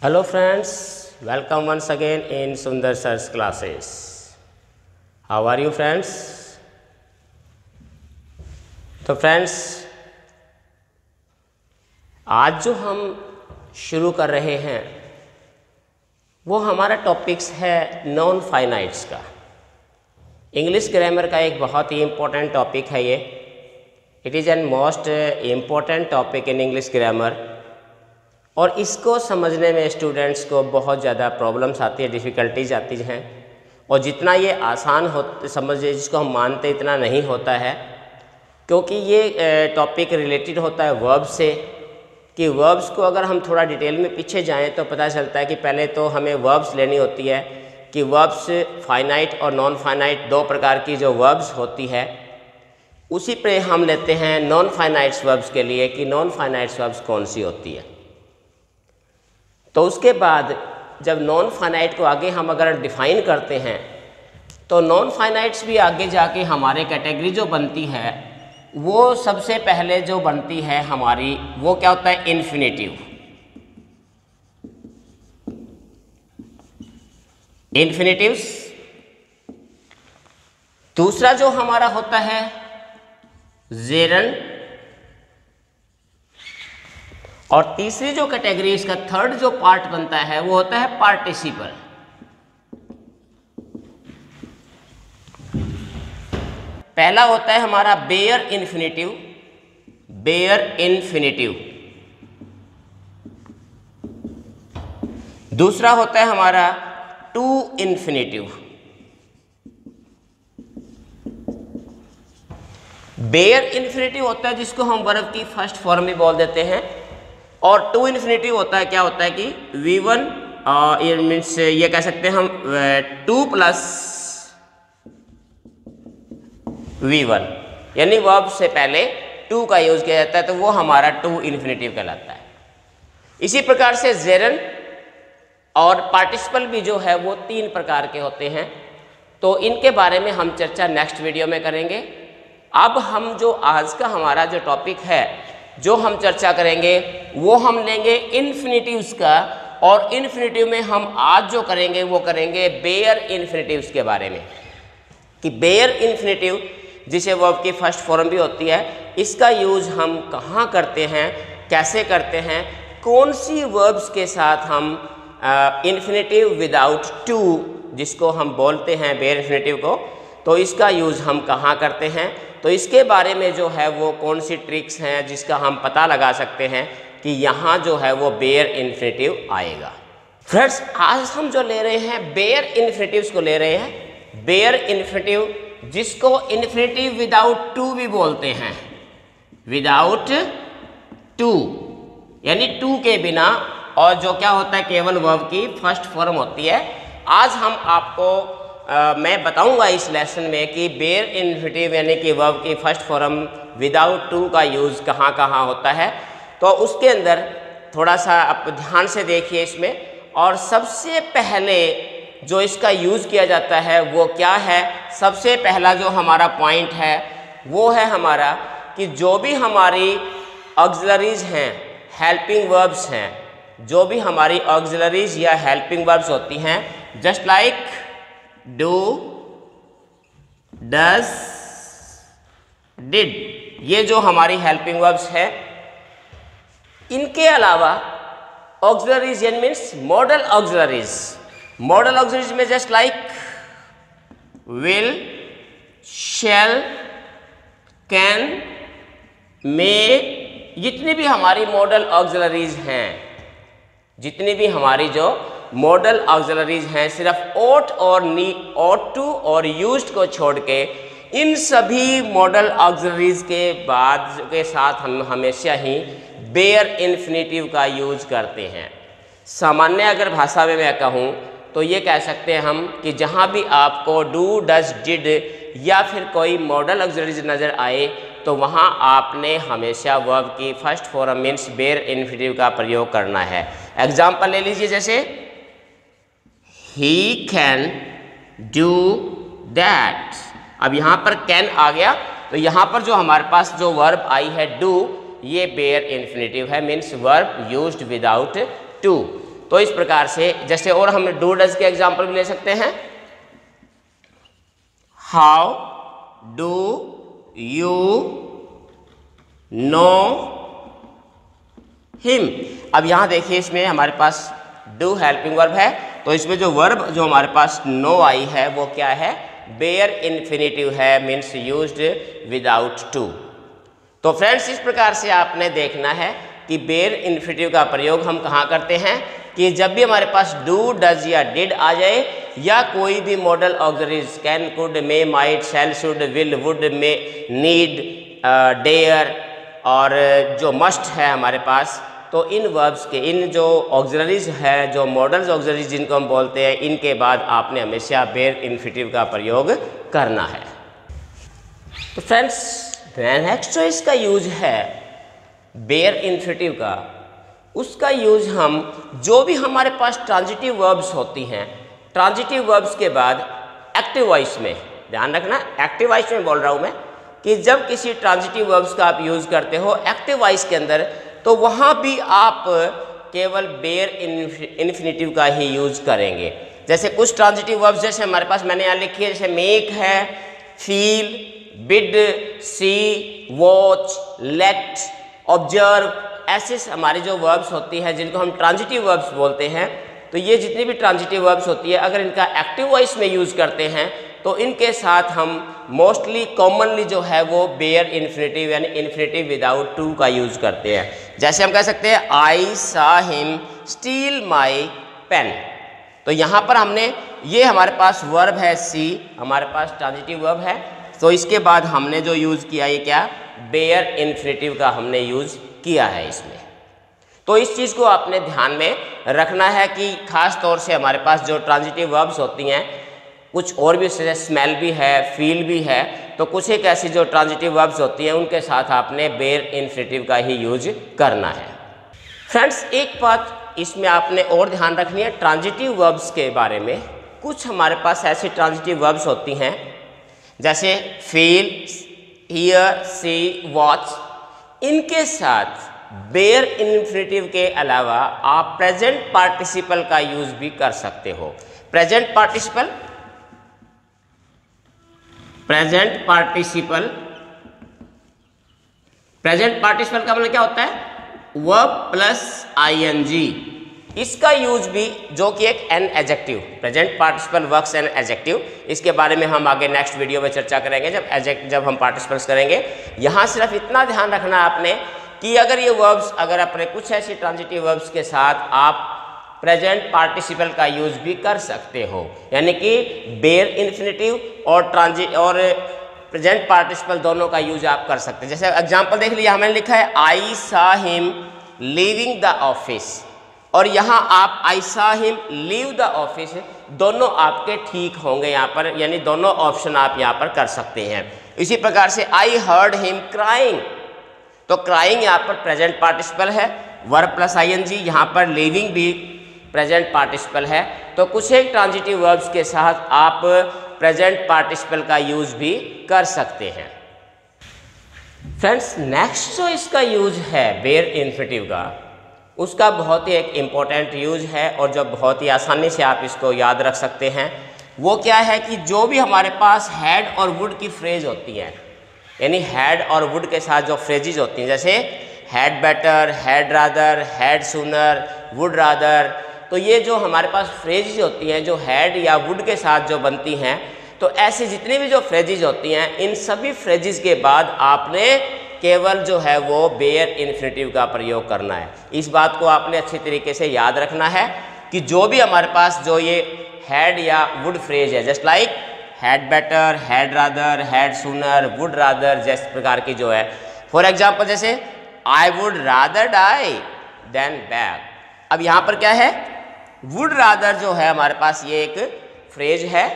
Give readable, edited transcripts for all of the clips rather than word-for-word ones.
Hello friends, welcome once again in Sundar Sir's classes. How are you friends? तो friends आज जो हम शुरू कर रहे हैं वो हमारा टॉपिक्स है नॉन फाइनाइट्स का। इंग्लिश ग्रामर का एक बहुत ही इम्पोर्टेंट टॉपिक है ये। It is an most important topic in English grammar और इसको समझने में स्टूडेंट्स को बहुत ज़्यादा प्रॉब्लम्स आती है, डिफ़िकल्टीज आती हैं और जितना ये आसान हो समझिए जिसको हम मानते इतना नहीं होता है, क्योंकि ये टॉपिक रिलेटेड होता है वर्ब से। कि वर्ब्स को अगर हम थोड़ा डिटेल में पीछे जाएं तो पता चलता है कि पहले तो हमें वर्ब्स लेनी होती है कि वर्ब्स फाइनाइट और नॉन फाइनाइट दो प्रकार की जो वर्ब्स होती है, उसी पे हम लेते हैं नॉन फाइनाइट्स वर्ब्स के लिए कि नॉन फाइनाइट्स वर्ब्स कौन सी होती है। तो उसके बाद जब नॉन फाइनाइट को आगे हम अगर डिफ़ाइन करते हैं तो नॉन फाइनाइट्स भी आगे जाके हमारे कैटेगरी जो बनती है वो सबसे पहले जो बनती है हमारी वो क्या होता है, इन्फिनेटिव। इन्फिनेटिव्स। दूसरा जो हमारा होता है जेरंड और तीसरी जो कैटेगरी इसका थर्ड जो पार्ट बनता है वो होता है पार्टिसिपल। पहला होता है हमारा बेयर इन्फिनेटिव, बेयर इन्फिनेटिव। दूसरा होता है हमारा टू इन्फिनेटिव। बेयर इन्फिनेटिव होता है जिसको हम वर्ब की फर्स्ट फॉर्म में बोल देते हैं और टू इन्फिनेटिव होता है क्या होता है कि V1 मीन्स ये कह सकते हैं हम 2 प्लस V1, यानी वर्ब से पहले 2 का यूज किया जाता है तो वो हमारा टू इन्फिनेटिव कहलाता है। इसी प्रकार से जेरन और पार्टिसिपल भी जो है वो 3 प्रकार के होते हैं, तो इनके बारे में हम चर्चा नेक्स्ट वीडियो में करेंगे। अब हम जो आज का हमारा जो टॉपिक है जो हम चर्चा करेंगे वो हम लेंगे इन्फिनेटिव्स का, और इन्फिनेटिव में हम आज जो करेंगे वो करेंगे बेयर इन्फिनेटिव्स के बारे में। कि बेयर इन्फिनेटिव जिसे वर्ब की फर्स्ट फॉर्म भी होती है, इसका यूज हम कहाँ करते हैं, कैसे करते हैं, कौन सी वर्ब्स के साथ हम इन्फिनेटिव विदाउट टू जिसको हम बोलते हैं बेयर इन्फिनेटिव को, तो इसका यूज़ हम कहाँ करते हैं, तो इसके बारे में जो है वो कौन सी ट्रिक्स हैं जिसका हम पता लगा सकते हैं कि यहाँ जो है वो बेयर इन्फिनेटिव आएगा। फ्रेंड्स आज हम जो ले रहे हैं बेयर इन्फिनेटिव्स को ले रहे हैं। बेयर इन्फिनेटिव जिसको इन्फिनेटिव विदाउट टू भी बोलते हैं, विदाउट टू यानी टू के बिना, और जो क्या होता है केवल वर्ब की फर्स्ट फॉर्म होती है। आज हम आपको मैं बताऊंगा इस लेसन में कि बेयर इन्फिनेटिव यानी कि वर्ब की फर्स्ट फॉर्म विदाउट टू का यूज़ कहाँ कहाँ होता है, तो उसके अंदर थोड़ा सा आप ध्यान से देखिए इसमें। और सबसे पहले जो इसका यूज़ किया जाता है वो क्या है, सबसे पहला जो हमारा पॉइंट है वो है हमारा कि जो भी हमारी ऑक्सिलरीज हैं, हेल्पिंग वर्ब्स हैं, जो भी हमारी ऑक्सिलरीज या हेल्पिंग वर्ब्स होती हैं, just like do, does, did, ये जो हमारी हेल्पिंग वर्ब्स है, इनके अलावा ऑक्सिलरीज यानी means modal auxiliaries. Modal auxiliaries में just like will, shall, can, may, जितनी भी हमारी मॉडल ऑक्सिलरीज हैं, जितनी भी हमारी जो मॉडल ऑक्सिलरीज हैं, सिर्फ ओट और नी, ओट टू और यूज्ड को छोड़ के इन सभी मॉडल ऑक्सिलरीज के बाद के साथ हम हमेशा ही बेयर इन्फिनेटिव का यूज करते हैं। सामान्य अगर भाषा में मैं कहूँ तो ये कह सकते हैं हम कि जहाँ भी आपको डू, डज, डिड या फिर कोई मॉडल ऑक्सिलरीज नज़र आए तो वहाँ आपने हमेशा वर्ब की first form means bare infinitive का प्रयोग करना है। एग्जाम्पल ले लीजिए, जैसे ही कैन डू दैट। अब यहाँ पर कैन आ गया तो यहाँ पर जो हमारे पास जो वर्ब आई है डू, ये बेयर इन्फिनेटिव है, means verb used without to. तो इस प्रकार से जैसे, और हम डू डज के एग्जाम्पल भी ले सकते हैं। How do you know him. अब यहां देखिए इसमें हमारे पास डू हेल्पिंग वर्ब है, तो इसमें जो वर्ब जो हमारे पास नो आई है वो क्या है, बेयर इन्फिनेटिव है, मीन्स यूज्ड विदाउट टू। तो फ्रेंड्स इस प्रकार से आपने देखना है कि बेयर इन्फिनेटिव का प्रयोग हम कहाँ करते हैं कि जब भी हमारे पास डू डज या डिड आ जाए या कोई भी modal auxiliaries can could may might shall should will would may need dare और जो मस्ट है हमारे पास, तो इन वर्ब्स के इन जो ऑक्सिलरीज है, जो मॉडल्स ऑक्सिलरीज जिनको हम बोलते हैं, इनके बाद आपने हमेशा बेयर इन्फिनेटिव का प्रयोग करना है। तो फ्रेंड्स नेक्स्ट जो इसका यूज है बेयर इन्फिनेटिव का, उसका यूज हम जो भी हमारे पास ट्रांजिटिव वर्ब्स होती हैं, ट्रांजिटिव वर्ब्स के बाद एक्टिव वॉइस में, ध्यान रखना एक्टिव वॉइस में बोल रहा हूं मैं, कि जब किसी ट्रांजिटिव वर्ब्स का आप यूज करते हो एक्टिव वॉइस के अंदर, तो वहां भी आप केवल बेयर इन्फिनेटिव का ही यूज करेंगे। जैसे कुछ ट्रांजिटिव वर्ब्स जैसे हमारे पास मैंने यहाँ लिखी है, जैसे मेक है, फील, बिड, सी, वॉच, लेट, ऑब्जर्व, ऐसे हमारी जो वर्ब्स होती हैं जिनको हम ट्रांजिटिव वर्ब्स बोलते हैं। तो ये जितनी भी ट्रांजिटिव वर्ब्स होती है अगर इनका एक्टिव वॉइस में यूज करते हैं तो इनके साथ हम मोस्टली कॉमनली जो है वो बेयर इन्फिनेटिव यानी इन्फिनेटिव विदाउट टू का यूज करते हैं। जैसे हम कह सकते हैं आई सा हिम स्टील माई पेन। तो यहाँ पर हमने ये हमारे पास वर्ब है सी, हमारे पास ट्रांजिटिव वर्ब है, तो इसके बाद हमने जो यूज किया ये क्या, बेयर इन्फिनेटिव का हमने यूज किया है इसमें। तो इस चीज़ को आपने ध्यान में रखना है कि खास तौर से हमारे पास जो ट्रांजिटिव वर्ब्स होती हैं, कुछ और भी स्मेल भी है, फील भी है, तो कुछ एक ऐसी जो ट्रांजिटिव वर्ब्स होती हैं उनके साथ आपने बेयर इन्फिनेटिव का ही यूज करना है। फ्रेंड्स एक बात इसमें आपने और ध्यान रखनी है ट्रांजिटिव वर्ब्स के बारे में। कुछ हमारे पास ऐसी ट्रांजिटिव वर्ब्स होती हैं जैसे फील, हियर, सी, वॉच, इनके साथ बेयर इन्फिनेटिव के अलावा आप प्रेजेंट पार्टिसिपल का यूज भी कर सकते हो। Present participle, present participle, present participle का मतलब क्या होता है, वर्ब प्लस आईएनजी, इसका यूज भी जो कि एक an adjective, present participle works an adjective, इसके बारे में हम आगे नेक्स्ट वीडियो में चर्चा करेंगे जब हम पार्टिसिपल्स करेंगे। यहाँ सिर्फ इतना ध्यान रखना आपने कि अगर ये वर्ब्स, अगर अपने कुछ ऐसी ट्रांजिटिव वर्ब्स के साथ आप प्रेजेंट पार्टिसिपल का यूज भी कर सकते हो, यानी कि बेयर इन्फिनेटिव और प्रेजेंट पार्टिसिपल दोनों का यूज आप कर सकते हैं। जैसे एग्जांपल देख लीजिए, हमें लिखा है आई सा हिम लीविंग द ऑफिस, और यहाँ आप आई सा हिम लीव द ऑफिस, दोनों आपके ठीक होंगे यहाँ पर, यानी दोनों ऑप्शन आप यहाँ पर कर सकते हैं। इसी प्रकार से आई हर्ड हिम क्राइंग, तो क्राइंग यहाँ पर प्रेजेंट पार्टिसिपल है, वर्ब प्लस आईएनजी, यहाँ पर लिविंग भी प्रेजेंट पार्टिसिपल है। तो कुछ एक ट्रांजिटिव वर्ब्स के साथ आप प्रेजेंट पार्टिसिपल का यूज भी कर सकते हैं। फ्रेंड्स नेक्स्ट जो इसका यूज है बेयर इन्फिनेटिव का, उसका बहुत ही एक इम्पोर्टेंट यूज है और जो बहुत ही आसानी से आप इसको याद रख सकते हैं, वो क्या है कि जो भी हमारे पास हैड और वुड की फ्रेज होती है, यानी हैड और वुड के साथ जो फ्रेजेज होती हैं, जैसे had better, had rather, had sooner, would rather, तो ये जो हमारे पास फ्रेजेज होती हैं जो हैड या वुड के साथ जो बनती हैं, तो ऐसी जितनी भी जो फ्रेजेज होती हैं, इन सभी फ्रेजेज के बाद आपने केवल जो है वो बेयर इन्फिनेटिव का प्रयोग करना है। इस बात को आपने अच्छी तरीके से याद रखना है कि जो भी हमारे पास जो ये हैड या वुड फ्रेज है, just like had better, had rather, had sooner, would rather, जैसे प्रकार की जो है, फॉर एग्जाम्पल जैसे I would rather die than beg. अब यहाँ पर क्या है, वुड रादर जो है हमारे पास ये एक फ्रेज है,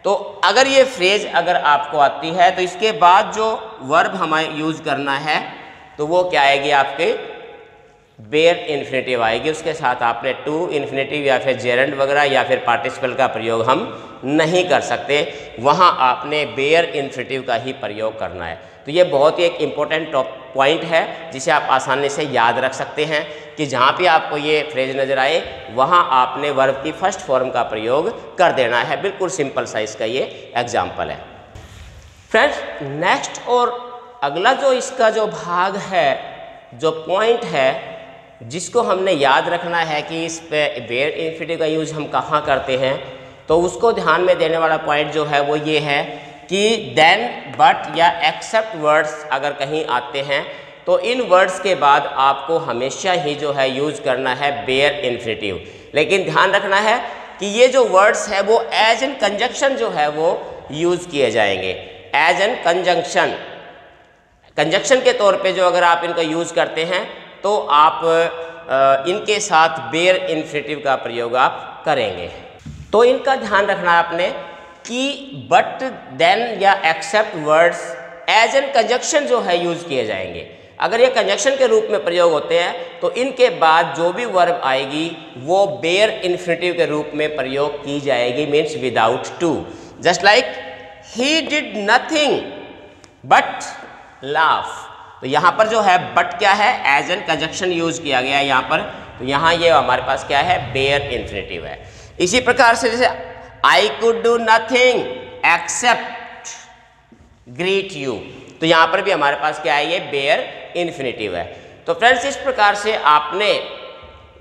तो अगर ये फ्रेज अगर आपको आती है तो इसके बाद जो वर्ब हमें यूज करना है तो वो क्या आएगी, आपके बेयर इन्फिनेटिव आएगी, उसके साथ आपने टू इन्फिनेटिव या फिर जेरेंड वगैरह या फिर पार्टिसिपल का प्रयोग हम नहीं कर सकते, वहाँ आपने बेयर इन्फिनेटिव का ही प्रयोग करना है। तो ये बहुत ही एक इम्पोर्टेंट पॉइंट है जिसे आप आसानी से याद रख सकते हैं कि जहाँ पे आपको ये फ्रेज नज़र आए वहाँ आपने वर्ब की फर्स्ट फॉर्म का प्रयोग कर देना है। बिल्कुल सिंपल सा इसका ये एग्जाम्पल है। फ्रेंड्स, नेक्स्ट और अगला जो इसका जो भाग है, जो पॉइंट है जिसको हमने याद रखना है कि इस पे वेयर इन्फिनिटिव का यूज़ हम कहाँ करते हैं, तो उसको ध्यान में देने वाला पॉइंट जो है वो ये है कि देन, बट या एक्सेप्ट वर्ड्स अगर कहीं आते हैं तो इन वर्ड्स के बाद आपको हमेशा ही जो है यूज़ करना है वेयर इन्फिनिटिव। लेकिन ध्यान रखना है कि ये जो वर्ड्स है वो एज एन कंजंक्शन जो है वो यूज़ किए जाएंगे। एज एन कंजंक्शन, कंजंक्शन के तौर पे जो अगर आप इनको यूज़ करते हैं तो आप इनके साथ वेयर इन्फिनिटिव का प्रयोग आप करेंगे। तो इनका ध्यान रखना आपने कि बट, देन या except words as an conjunction जो है यूज़ किए जाएंगे। अगर ये कंजंक्शन के रूप में प्रयोग होते हैं तो इनके बाद जो भी वर्ब आएगी वो वेयर इन्फिनिटिव के रूप में प्रयोग की जाएगी, means without to. Just like he did nothing but laugh. तो यहाँ पर जो है बट क्या है, एज एन कंजंक्शन यूज किया गया है यहाँ पर। तो यहाँ ये हमारे पास क्या है, वेयर इन्फिनिटिव है। इसी प्रकार से जैसे I could do nothing accept greet you, तो यहाँ पर भी हमारे पास क्या है, ये वेयर इन्फिनिटिव है। तो फ्रेंड्स, इस प्रकार से आपने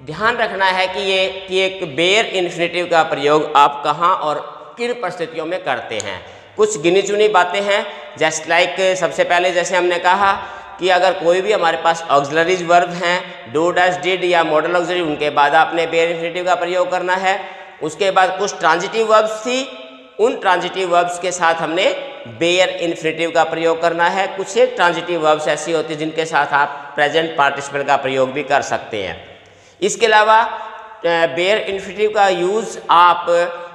ध्यान रखना है कि एक वेयर इन्फिनिटिव का प्रयोग आप कहाँ और किन परिस्थितियों में करते हैं। कुछ गिनी चुनी बातें हैं, जस्ट लाइक सबसे पहले जैसे हमने कहा कि अगर कोई भी हमारे पास ऑक्सिलरीज वर्ब हैं, डू, डज, डिड या मॉडल ऑक्सिलरी, उनके बाद आपने वेयर इन्फिनिटिव का प्रयोग करना है। उसके बाद कुछ ट्रांजिटिव वर्ब्स थी, उन ट्रांजिटिव वर्ब्स के साथ हमने वेयर इन्फिनिटिव का प्रयोग करना है। कुछ एक ट्रांजिटिव वर्ब्स ऐसी होती हैं जिनके साथ आप प्रेजेंट पार्टिसिपल का प्रयोग भी कर सकते हैं। इसके अलावा वेयर इन्फिनिटिव का यूज़ आप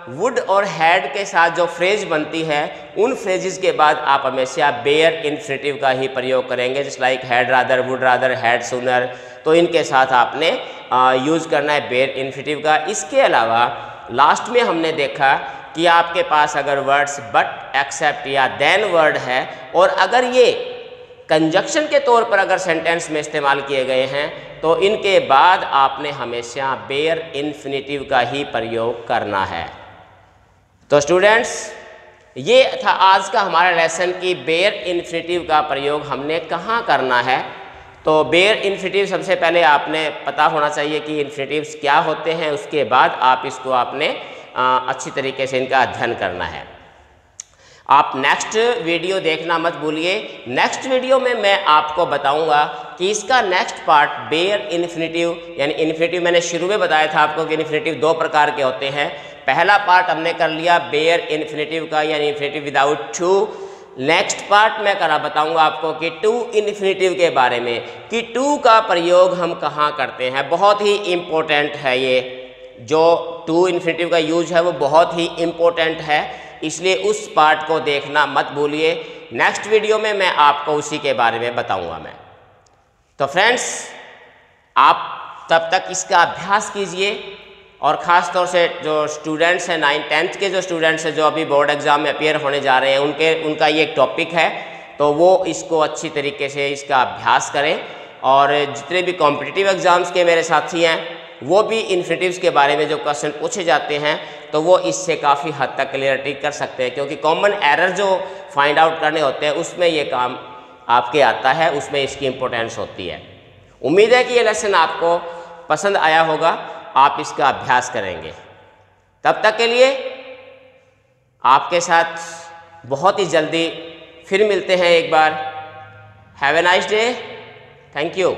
वुड और हैड के साथ जो फ्रेज बनती है उन फ्रेजेस के बाद आप हमेशा वेयर इन्फिनिटिव का ही प्रयोग करेंगे। Just like had rather, would rather, had sooner, तो इनके साथ आपने यूज़ करना है वेयर इन्फिनिटिव का। इसके अलावा लास्ट में हमने देखा कि आपके पास अगर वर्ड्स बट, एक्सेप्ट या देन वर्ड है और अगर ये कंजंक्शन के तौर पर अगर सेंटेंस में इस्तेमाल किए गए हैं तो इनके बाद आपने हमेशा वेयर इन्फिनिटिव का ही प्रयोग करना है। तो स्टूडेंट्स, ये था आज का हमारा लेसन कि वेयर इन्फिनिटिव का प्रयोग हमने कहाँ करना है। तो वेयर इन्फिनिटिव सबसे पहले आपने पता होना चाहिए कि इन्फिनिटिव्स क्या होते हैं, उसके बाद आप इसको आपने अच्छी तरीके से इनका अध्ययन करना है। आप नेक्स्ट वीडियो देखना मत भूलिए। नेक्स्ट वीडियो में मैं आपको बताऊंगा कि इसका नेक्स्ट पार्ट वेयर इन्फिनिटिव, यानी इन्फिनिटिव मैंने शुरू में बताया था आपको कि इन्फिनिटिव दो प्रकार के होते हैं। पहला पार्ट हमने कर लिया वेयर इन्फिनिटिव का, यानी infinitive without to. Next part मैं बताऊंगा आपको कि टू इन्फिनिटिव के बारे में, कि टू का प्रयोग हम कहाँ करते हैं। बहुत ही इम्पोर्टेंट है ये, जो टू इन्फिनिटिव का यूज है वो बहुत ही इम्पोर्टेंट है, इसलिए उस पार्ट को देखना मत भूलिए। नेक्स्ट वीडियो में मैं आपको उसी के बारे में बताऊंगा मैं। तो फ्रेंड्स, आप तब तक इसका अभ्यास कीजिए और ख़ास तौर से जो स्टूडेंट्स हैं 9th 10th के जो स्टूडेंट्स हैं जो अभी बोर्ड एग्ज़ाम में अपीयर होने जा रहे हैं उनका ये एक टॉपिक है, तो वो इसको अच्छी तरीके से इसका अभ्यास करें। और जितने भी कॉम्पिटिटिव एग्ज़ाम्स के मेरे साथी हैं वो भी इन्फिनिटिव्स के बारे में जो क्वेश्चन पूछे जाते हैं तो वो इससे काफ़ी हद तक क्लियरिटी कर सकते हैं, क्योंकि कॉमन एरर जो फाइंड आउट करने होते हैं उसमें ये काम आपके आता है, उसमें इसकी इम्पोर्टेंस होती है। उम्मीद है कि ये लेसन आपको पसंद आया होगा, आप इसका अभ्यास करेंगे। तब तक के लिए आपके साथ बहुत ही जल्दी फिर मिलते हैं एक बार। Have a nice day, thank you.